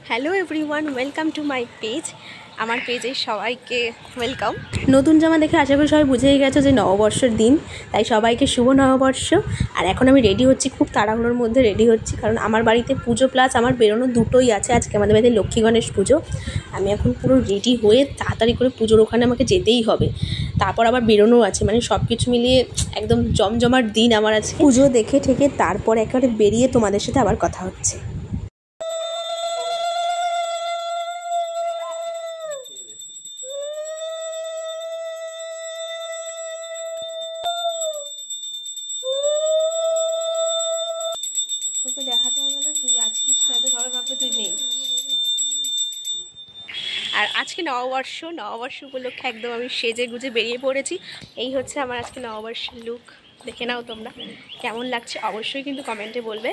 Hello everyone, welcome to my page. আমার পেজে সবাইকে ওয়েলকাম। নতুন জামা দেখে আশা করি সবাই বুঝেই গেছো যে নববর্ষের দিন, তাই সবাইকে শুভ নববর্ষ। আর এখন আমি রেডি হচ্ছি, খুব তাড়াহুড়োর মধ্যে রেডি হচ্ছি, কারণ আমার বাড়িতে পুজো প্লাস আমার বেরোনো দুটোই আছে। আজকে আমাদের বাড়িতে লক্ষ্মী গণেশ পুজো। আমি এখন পুরো রেডি হয়ে তাড়াতাড়ি করে পুজোর ওখানে আমাকে যেতেই হবে, তারপর আবার বেরোনো আছে, মানে সব কিছু মিলিয়ে একদম জমজমার দিন আমার আছে। পুজো দেখে ঠেকে তারপর একেবারে বেরিয়ে তোমাদের সাথে আবার কথা হচ্ছে। তোকে দেখাতে হবে না, তুই আছিস, সাথে সবাই ভাববে তুই নেই। আর আজকে নববর্ষ উপলক্ষে একদম আমি সেজে গুজে বেরিয়ে পড়েছি। এই হচ্ছে আমার আজকে নববর্ষের লুক, দেখে নাও তোমরা কেমন লাগছে অবশ্যই কিন্তু কমেন্টে বলবে।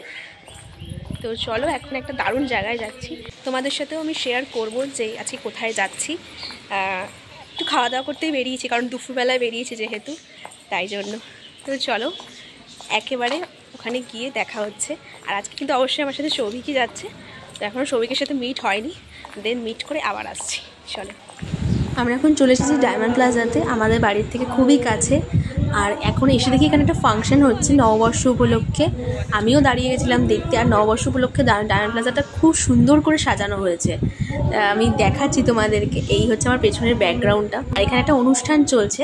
তো চলো, এখন একটা দারুণ জায়গায় যাচ্ছি, তোমাদের সাথেও আমি শেয়ার করব যে আজকে কোথায় যাচ্ছি। একটু খাওয়া দাওয়া করতেই বেরিয়েছি, কারণ দুপুরবেলায় বেরিয়েছি যেহেতু, তাই জন্য। তো চলো একেবারে ওখানে গিয়ে দেখা হচ্ছে। আর আজকে কিন্তু অবশ্যই আমার সাথে সৌভিকই যাচ্ছে, তো এখনও সৌভিকের সাথে মিট হয়নি, দেন মিট করে আবার আসছি। চলো, আমরা এখন চলে এসেছি ডায়মন্ড প্লাজাতে, আমাদের বাড়ির থেকে খুবই কাছে। আর এখন এসে দেখি এখানে একটা ফাংশন হচ্ছে নববর্ষ উপলক্ষে। আমিও দাঁড়িয়ে গেছিলাম দেখতে। আর নববর্ষ উপলক্ষে ডায়মন্ড প্লাজাটা খুব সুন্দর করে সাজানো হয়েছে, আমি দেখাচ্ছি তোমাদেরকে। এই হচ্ছে আমার পেছনের ব্যাকগ্রাউন্ডটা। আর এখানে একটা অনুষ্ঠান চলছে,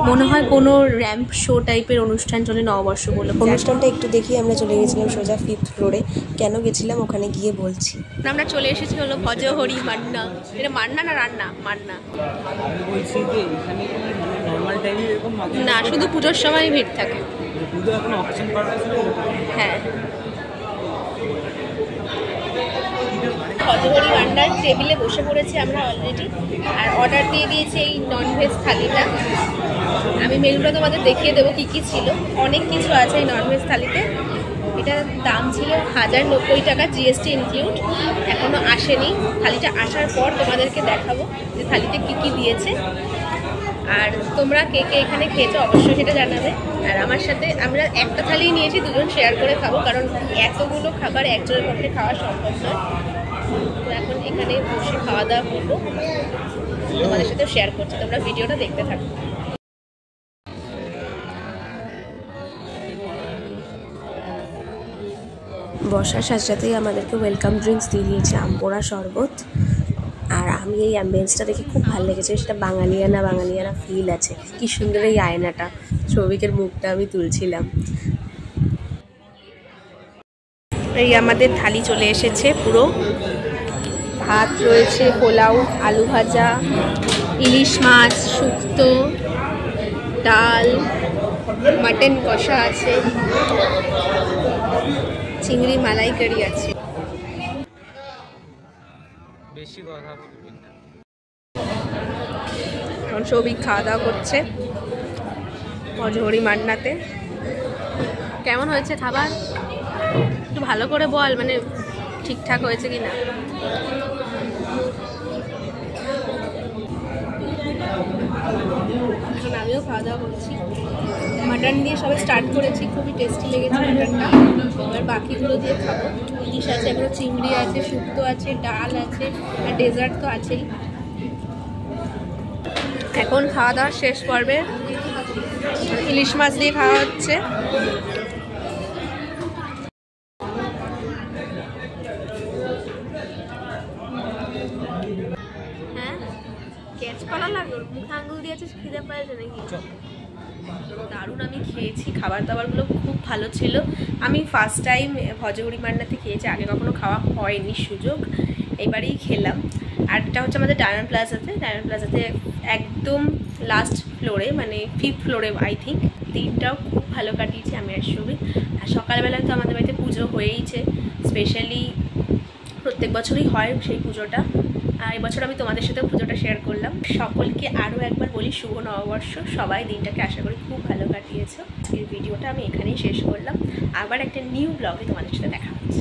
মনে হয় কোনো র্যাম্প শো টাইপের অনুষ্ঠান চলে নববর্ষ উপলক্ষে। অনুষ্ঠানটা একটু দেখি। আমরা চলে গেছিলাম সোজা 5th ফ্লোরে। কেন গেছিলাম ওখানে গিয়ে বলছি। আমরা চলে এসেছি হলো ভজহরি মান্না। এটা মান্না না রান্না? মান্না না, শুধু পুজোর সময় ভিড় থাকে। হ্যাঁ, ভজহরি মান্নার টেবিলে বসে পড়েছি আমরা অলরেডি। আর অর্ডার দিয়ে দিয়েছি এই ননভেজ থালিটা। আমি মেনুটা তোমাদের দেখিয়ে দেবো কী কী ছিল। অনেক কিছু আছে এই ননভেজ থালিতে। এটার দাম ছিল 1090 টাকা, জিএসটি ইনক্লুড। এখনও আসেনি, থালিটা আসার পর তোমাদেরকে দেখাবো যে থালিতে কী কী দিয়েছে। আর তোমরা কে কে এখানে খেয়েছো অবশ্যই সেটা জানাবে। আর আমার সাথে আমরা একটা থালি নিয়েছি, দুজন শেয়ার করে খাবো, কারণ এতগুলো খাবার একজনের পক্ষে খাওয়া সম্ভব নয়। তো এখন এখানে বসে খাওয়া দাওয়া করবো, তোমাদের সাথে শেয়ার করছি, তোমরা ভিডিওটা দেখতে থাকো। বসার সাথে সাথেই আমাদেরকে ওয়েলকাম ড্রিঙ্কস দিয়ে দিয়েছে, আমপোড়া শরবত। আর আমি এই অ্যাম্বিয়েন্সটা দেখে খুব ভালো লেগেছে, সেটা বাঙালিয়ানা ফিল আছে। কি সুন্দর এই আয়নাটা, সৌভিকের মুখটা আমি তুলছিলাম। এই আমাদের থালি চলে এসেছে পুরো। ভাত রয়েছে, পোলাও, আলু ভাজা, ইলিশ মাছ শুক্তো, ডাল, মাটন কষা আছে, চিংড়ি মালাইকারি আছে। এখন সৌভিক খাওয়া দাওয়া করছে ভজহরি মান্নাতে। কেমন হয়েছে খাবার একটু ভালো করে বল, মানে ঠিকঠাক হয়েছে কিনা। এখন আমিও খাওয়া দাওয়া করছি। মাটন দিয়ে সবাই স্টার্ট করেছি, খুবই টেস্টি লেগেছে মাটনটা। এবার বাকিগুলো দিয়ে খাবো। ইলিশ আছে, এখনো চিংড়ি আছে, শুক্তো আছে, ডাল আছে, আর ডেজার্ট তো আছেই। এখন খাওয়া দাওয়ার শেষ পর্বে ইলিশ মাছ দিয়ে খাওয়া হচ্ছে। হ্যাঁ, ক্যাচ করা লাগলো, মুখে আঙুল দিয়েছে, খিদে পাইছে নাকি? দারুণ আমি খেয়েছি, খাবার দাবারগুলো খুব ভালো ছিল। আমি ফার্স্ট টাইম ভজহরি মান্নাতে খেয়েছি, আগে কখনো খাওয়া হয়নি সুযোগ, এবারেই খেলাম। আর এটা হচ্ছে আমাদের ডায়মন্ড প্লাজাতে একদম লাস্ট ফ্লোরে, মানে 5th ফ্লোরে আই থিঙ্ক। দিনটাও খুব ভালো কাটিয়েছি আমি আর সৌভিক। আর সকালবেলায় তো আমাদের বাড়িতে পুজো হয়েইছে, স্পেশালি প্রত্যেক বছরই হয় সেই পুজোটা। আর এবছর আমি তোমাদের সাথেও পুজোটা শেয়ার করলাম। সকলকে আরও একবার বলি শুভ নববর্ষ। সবাই দিনটাকে আশা করি খুব ভালো কাটিয়েছো। আজকের ভিডিওটা আমি এখানেই শেষ করলাম, আবার একটা নিউ ব্লগে তোমাদের সাথে দেখা হচ্ছে।